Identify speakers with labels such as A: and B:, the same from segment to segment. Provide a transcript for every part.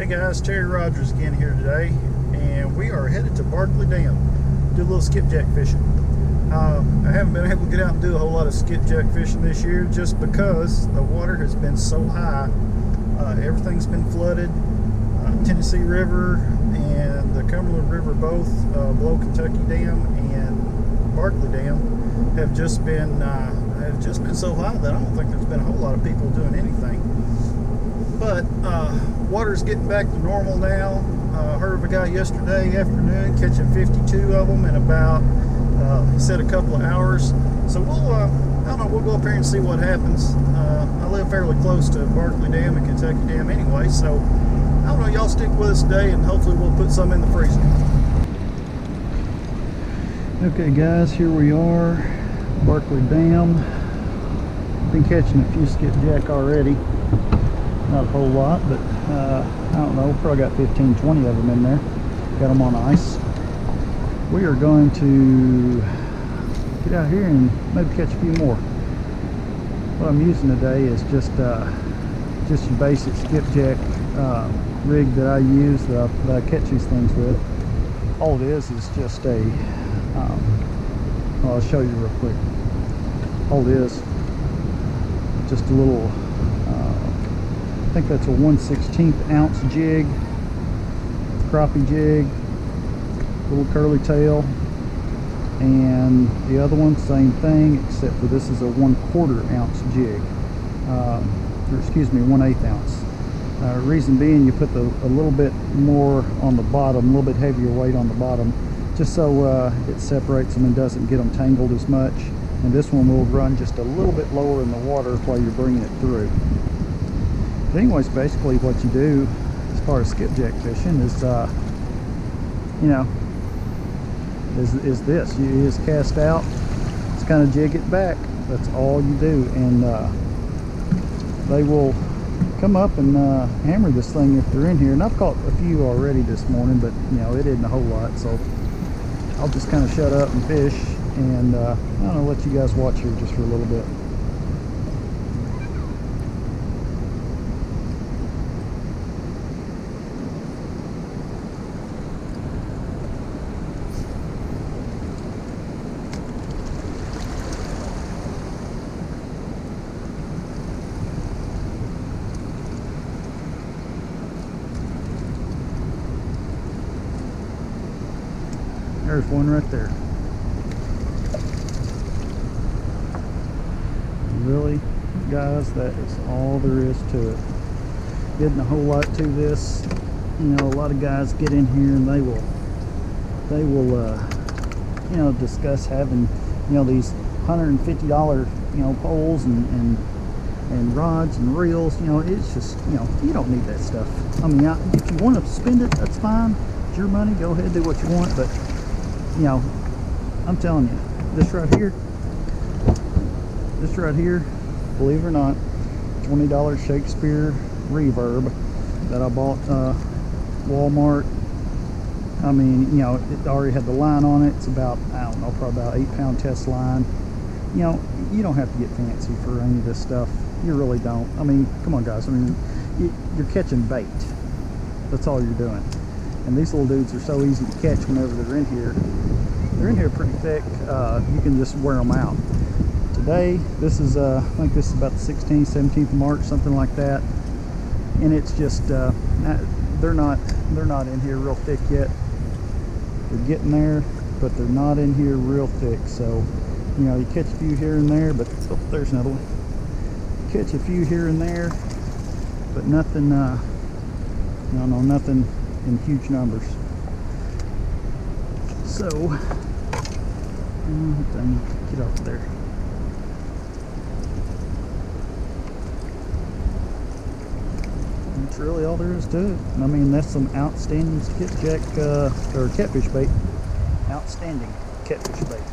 A: Hey guys, Terry Rogers again here today, and we are headed to Barkley Dam, do a little skipjack fishing. I haven't been able to get out and do a whole lot of skipjack fishing this year just because the water has been so high. Everything's been flooded. Tennessee River and the Cumberland River both, below Kentucky Dam and Barkley Dam, have just been so high that I don't think there's been a whole lot of people doing anything. But water's getting back to normal now. Heard of a guy yesterday afternoon catching 52 of them in about, he said, a couple of hours. So we'll, I don't know, we'll go up here and see what happens. I live fairly close to Barkley Dam and Kentucky Dam anyway, so I don't know, y'all stick with us today and hopefully we'll put some in the freezer. Okay guys, here we are, Barkley Dam. Been catching a few skipjack already. Not a whole lot, but I don't know, probably got 15, 20 of them in there. Got them on ice. We are going to get out here and maybe catch a few more. What I'm using today is just your basic skipjack rig that I use, that I catch these things with. All it is just a, well, I'll show you real quick. All it is, just a little, I think that's a 1/16 ounce jig, crappie jig, little curly tail, and the other one same thing, except for this is a 1/4 ounce jig, or excuse me, 1/8 ounce. Reason being, you put a little bit more on the bottom, a little bit heavier weight on the bottom, just so it separates them and doesn't get them tangled as much. And this one will run just a little bit lower in the water while you're bringing it through. But anyways, basically what you do as far as skipjack fishing is, you know, is this. You just cast out, just kind of jig it back. That's all you do, and they will come up and hammer this thing if they're in here. And I've caught a few already this morning, but you know, it isn't a whole lot, so I'll just kind of shut up and fish, and I don't know, let you guys watch here just for a little bit. There's one right there. Really, guys, that is all there is to it. Isn't a whole lot to this. You know, a lot of guys get in here and they will you know, discuss having, you know, these $150, you know, poles and rods and reels. You know, it's just, you know, you don't need that stuff. I mean, if you want to spend it, that's fine. It's your money. Go ahead, do what you want. But you know, I'm telling you, this right here, believe it or not, $20 Shakespeare reverb that I bought Walmart. I mean, you know, it already had the line on it. It's about, I don't know, probably about 8-pound test line. You know, you don't have to get fancy for any of this stuff. You really don't. I mean, come on guys, I mean, you're catching bait. That's all you're doing. And these little dudes are so easy to catch whenever they're in here. They're in here pretty thick. You can just wear them out. Today, this is, I think this is about the 16th, 17th of March, something like that. And it's just, they're not in here real thick yet. They're getting there, but they're not in here real thick. So, you know, you catch a few here and there, but, oh, there's another one. Catch a few here and there, but nothing, nothing in huge numbers. So, get off there. That's really all there is to it. I mean, that's some outstanding skipjack or catfish bait. Outstanding catfish bait.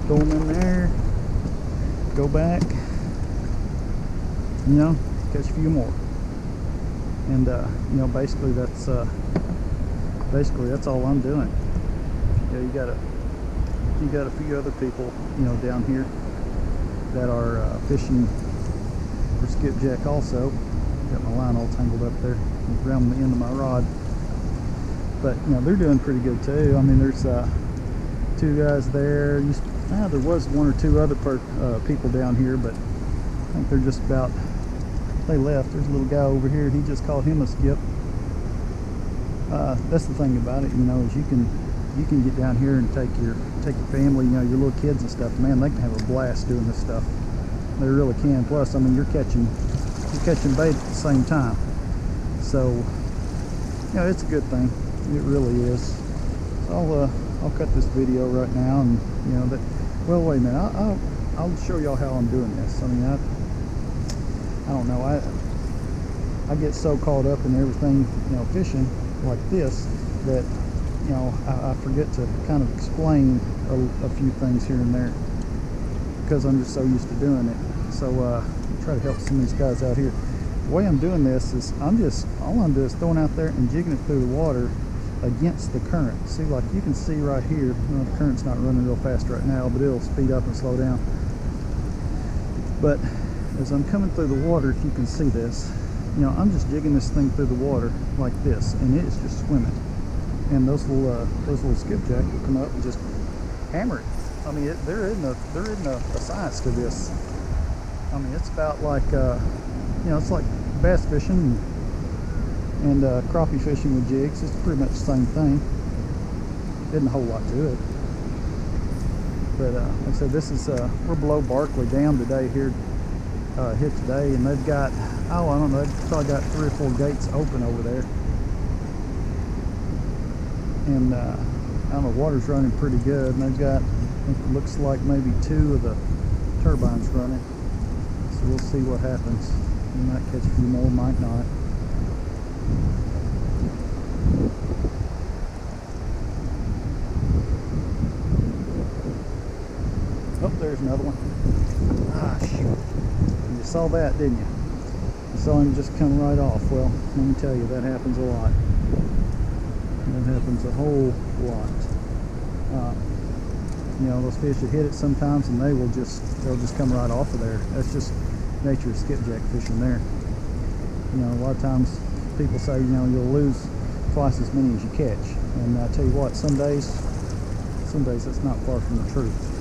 A: Throw them in there. Go back. You know, catch a few more. And you know, basically that's all I'm doing. Yeah, you got a few other people, you know, down here that are fishing for skipjack also. got my line all tangled up there around the end of my rod. But you know, they're doing pretty good too. I mean, there's 2 guys there. There was 1 or 2 other people down here, but I think they're just about, they left. There's a little guy over here. He just called him a skip. That's the thing about it, you know, is you can get down here and take your family, you know, your little kids and stuff. Man, they can have a blast doing this stuff. They really can. Plus, I mean, you're catching bait at the same time. So, you know, it's a good thing. It really is. So I'll cut this video right now, and you know that. Well, wait a minute. I'll show y'all how I'm doing this. I mean, I don't know. I get so caught up in everything, you know, fishing like this, that you know I forget to kind of explain a few things here and there, because I'm just so used to doing it. So try to help some of these guys out here. The way I'm doing this is all I'm doing is throwing out there and jigging it through the water against the current. See, like you can see right here, you know, the current's not running real fast right now, but it'll speed up and slow down. But as I'm coming through the water, if you can see this, you know, I'm just jigging this thing through the water like this, and it's just swimming. And those little skipjack will come up and just hammer it. I mean, there isn't a science to this. I mean, it's about like you know, it's like bass fishing and crappie fishing with jigs. It's pretty much the same thing. Isn't a whole lot to it. But like I said, this is we're below Barkley Dam today here today, and they've got, oh, I don't know, they've probably got 3 or 4 gates open over there. And I don't know, water's running pretty good, and they've got, I think it looks like maybe 2 of the turbines running. So we'll see what happens. We might catch a few more, might not. Oh, there's another one. Ah, shoot. You saw that, didn't you? You saw him just come right off. Well, let me tell you, that happens a lot. That happens a whole lot. You know, those fish that hit it sometimes, and they'll just come right off of there. That's just nature of skipjack fishing there. You know, a lot of times people say, you know, you'll lose twice as many as you catch, and I tell you what, some days that's not far from the truth.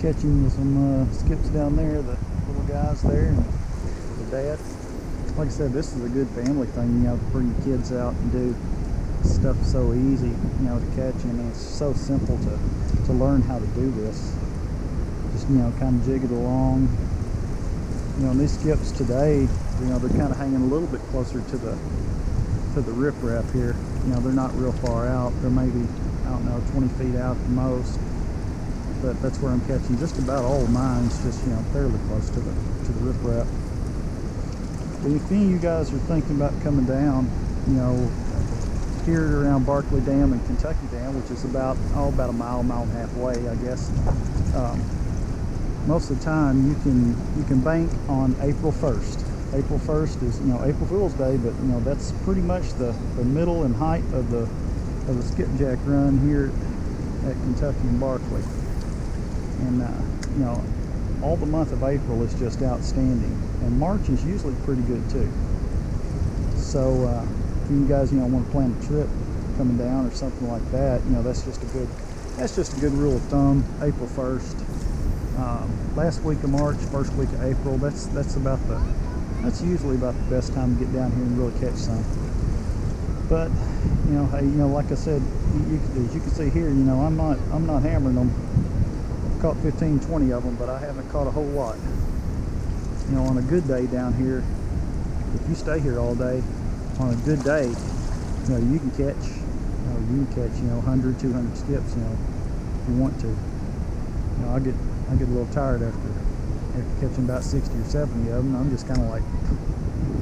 A: Catching some skips down there, the little guys there, and the dad. Like I said, this is a good family thing, you know, to bring your kids out and do stuff so easy, you know, to catch. I mean, it's so simple to learn how to do this. Just, you know, kind of jig it along. You know, and these skips today, you know, they're kind of hanging a little bit closer to the riprap here. You know, they're not real far out. They're maybe, I don't know, 20 feet out at the most. But that's where I'm catching just about all of mine, just, you know, fairly close to the riprap. But if any of you guys are thinking about coming down, you know, here around Barkley Dam and Kentucky Dam, which is about a mile and a half away, I guess. Most of the time you can bank on April 1st. April 1st is, you know, April Fool's Day, but you know, that's pretty much the middle and height of the skipjack run here at Kentucky and Barkley. And you know, all the month of April is just outstanding, and March is usually pretty good too. So if you guys, you know, want to plan a trip coming down or something like that, you know, that's just a good rule of thumb. April 1st, last week of March, first week of April. That's usually about the best time to get down here and really catch some. But you know, hey, you know, like I said, as you can see here, you know, I'm not hammering them. Caught 15, 20 of them, but I haven't caught a whole lot. You know, on a good day down here, if you stay here all day, on a good day, you know, you can catch, you know, 100, 200 skips, you know, if you want to. You know, I get a little tired after catching about 60 or 70 of them. I'm just kind of like,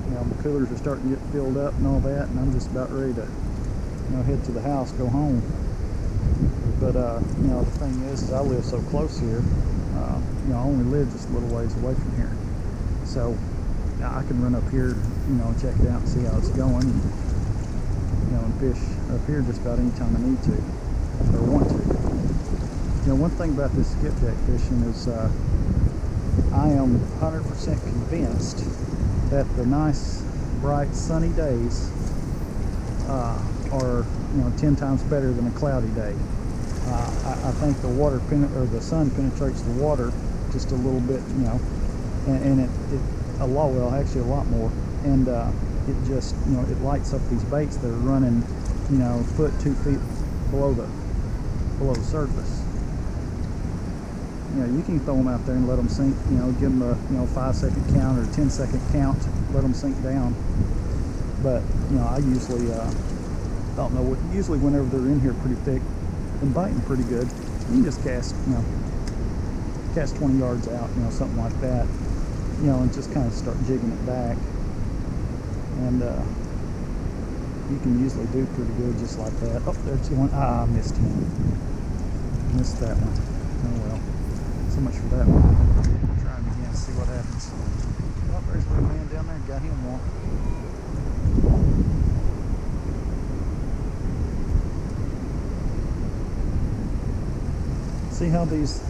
A: you know, the coolers are starting to get filled up and all that, and I'm just about ready to, you know, head to the house, go home. But you know, the thing is I live so close here. You know, I only live just a little ways away from here. So I can run up here, you know, and check it out and see how it's going, and, you know, and fish up here just about any time I need to or want to. You know, one thing about this skipjack fishing is I am 100% convinced that the nice, bright, sunny days are, you know, 10 times better than a cloudy day. I think the water the sun penetrates the water just a little bit, you know, and it a lot, well, actually a lot more, and it just, you know, it lights up these baits that are running, you know, foot, 2 feet below the surface. You know, you can throw them out there and let them sink, you know, give them a, you know, 5-second count or 10-second count, let them sink down. But, you know, I usually, I don't know, usually whenever they're in here pretty thick and biting pretty good, you can just cast, you know, cast 20 yards out, you know, something like that, you know, and just kind of start jigging it back. And you can usually do pretty good just like that. Oh, there's one. I missed him. Missed that one. Oh well. So much for that one. Try him again, see what happens. Oh, there's a little man down there. Got him one. See how these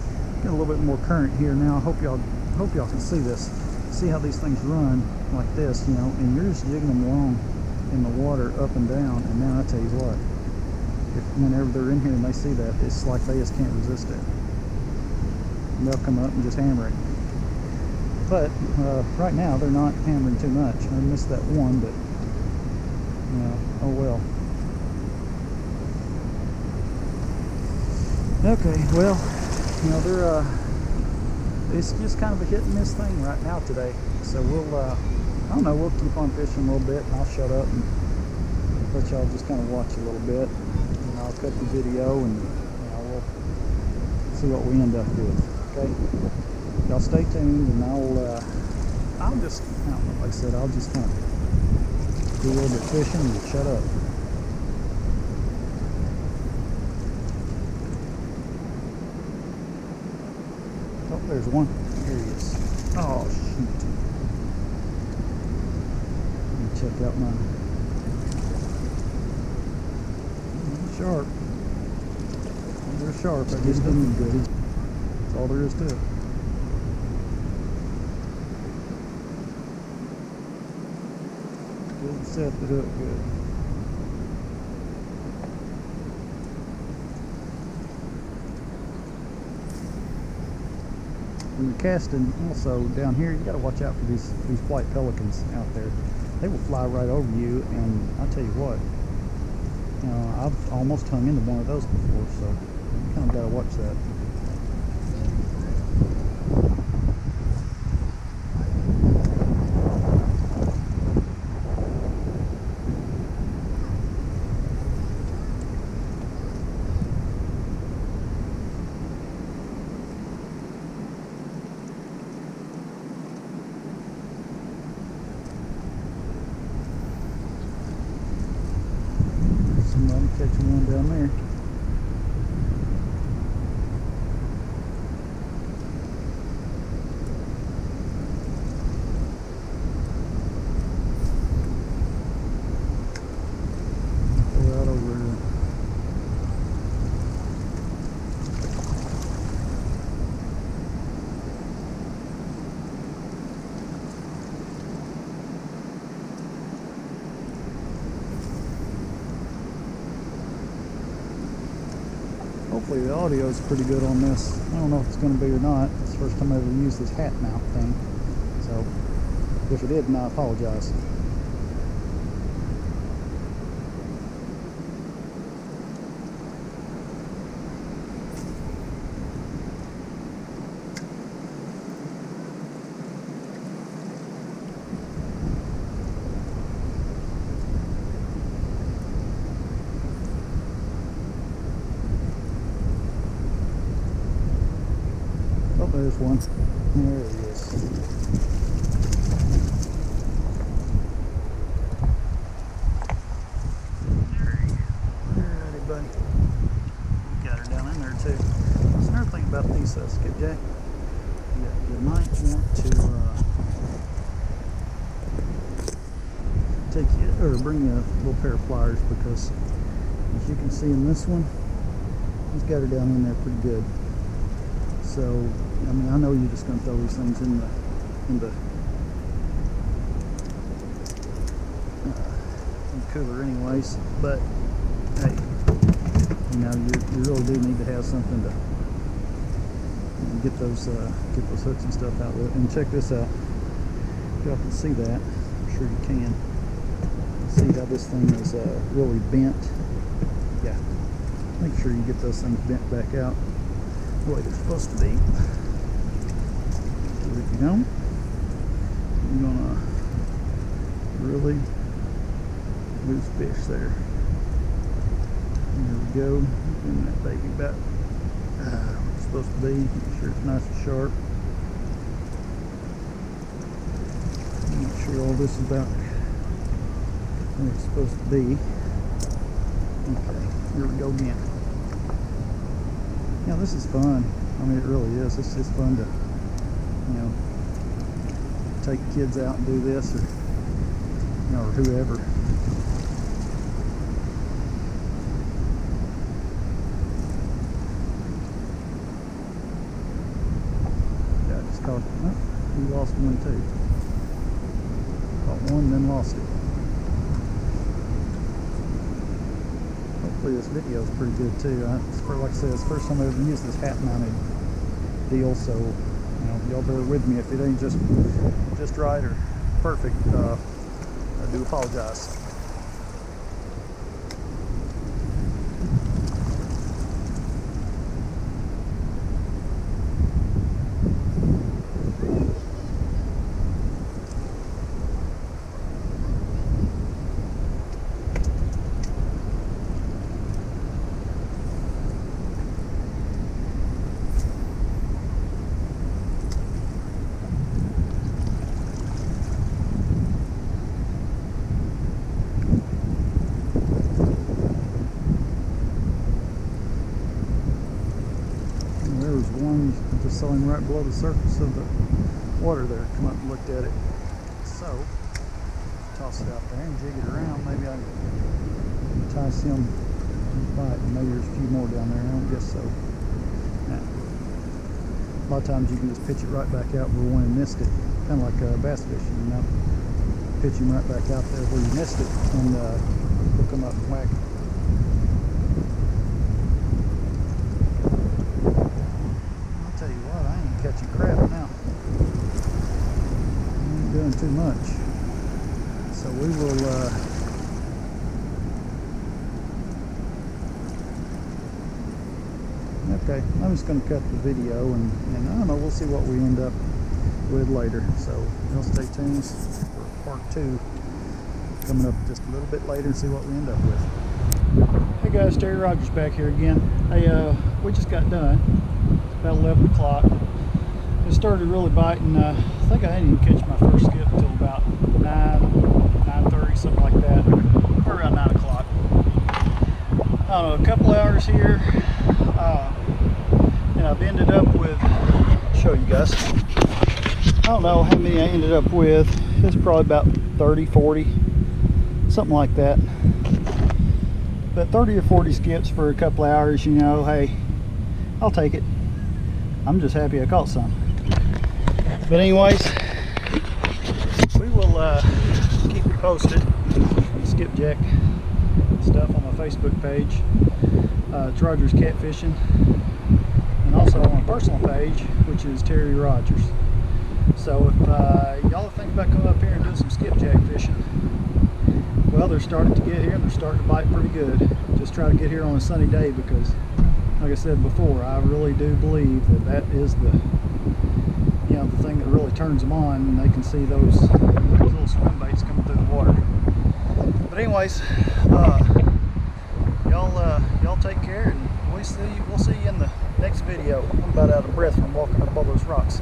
A: get a little bit more current here now. I hope y'all can see this. See how these things run like this, you know, and you're just jigging them along in the water up and down. And now I tell you what, whenever they're in here and they see that, it's like they just can't resist it. And they'll come up and just hammer it. But right now they're not hammering too much. I missed that one, but you know, oh well. Okay, well, you know, they're it's just kind of a hit and miss thing right now today. So we'll I don't know, we'll keep on fishing a little bit, and I'll shut up and let y'all just kind of watch a little bit, and I'll cut the video, and you know, we'll see what we end up with. Okay, y'all stay tuned, and I'll just, I don't know, like I said, I'll just kind of do a little bit fishing and shut up. Oh, there's one. Here he is. Oh shoot! Let me check out my sharp. They're sharp. I just didn't good. That's all there is to it. Good set the hook good. When you're casting also down here, you got to watch out for these white pelicans out there. They will fly right over you, and I'll tell you what, you know, I've almost hung into one of those before, so you kind of got to watch that. Catching one down there. Right over there. Hopefully the audio is pretty good on this. I don't know if it's going to be or not. It's the first time I ever used this hat mount thing. So if it didn't, I apologize. Oh, there's one. There he is. Alrighty, buddy. Got her down in there too. That's another thing about these skipjack. You might want to take you, or bring you a little pair of pliers, because as you can see in this one, he's got her down in there pretty good. So, I mean, I know you're just going to throw these things in the cooler anyways, but hey, you know, you really do need to have something to get those hooks and stuff out with. And check this out. If y'all can see that, I'm sure you can. See how this thing is really bent. Yeah, make sure you get those things bent back out the way they're supposed to be. Because if you don't, you're gonna really lose fish there. There we go. Bring that baby back where it's supposed to be. Make sure it's nice and sharp. Make sure all this is about where it's supposed to be. Okay, here we go again. Yeah, this is fun. I mean, it really is. It's just fun to, you know, take kids out and do this, or, you know, or whoever. Yeah, I just caught, oh, we lost one too. Caught one, then lost it. Hopefully this video is pretty good too. Like I said, it's the first time I've ever used this hat mounted deal, so you know, y'all bear with me if it ain't just right or perfect. I do apologize. One, I just saw him right below the surface of the water there. Come up and looked at it. So, toss it out there and jig it around. Maybe I can entice him to bite. Maybe there's a few more down there. I don't guess so. Now, a lot of times you can just pitch it right back out where one missed it. Kind of like bass fishing, you know. Pitch him right back out there where you missed it, and hook him up and whack it. Catching crap now. I ain't doing too much. So we will okay, I'm just going to cut the video, and I don't know, we'll see what we end up with later. So you'll stay tuned for part 2 coming up just a little bit later and see what we end up with. Hey guys, Terry Rogers back here again. Hey, we just got done. It's about 11 o'clock. It started really biting. I think I didn't even catch my first skip until about 9:30, something like that, or around 9 o'clock. I don't know, a couple hours here, and I've ended up with, I'll show you guys, I don't know how many I ended up with. It's probably about 30, 40, something like that. But 30 or 40 skips for a couple hours, you know, hey, I'll take it. I'm just happy I caught some. But anyways, we will keep you posted. Skipjack stuff on my Facebook page. It's Rogers Catfishing. And also on my personal page, which is Terry Rogers. So if y'all think about coming up here and doing some skipjack fishing, well, they're starting to get here and they're starting to bite pretty good. Just try to get here on a sunny day, because like I said before, I really do believe that is the, you know, the thing that really turns them on, and they can see those little swim baits coming through the water. But anyways, y'all take care, and we'll see you in the next video. I'm about out of breath from walking up all those rocks.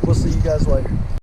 A: We'll see you guys later.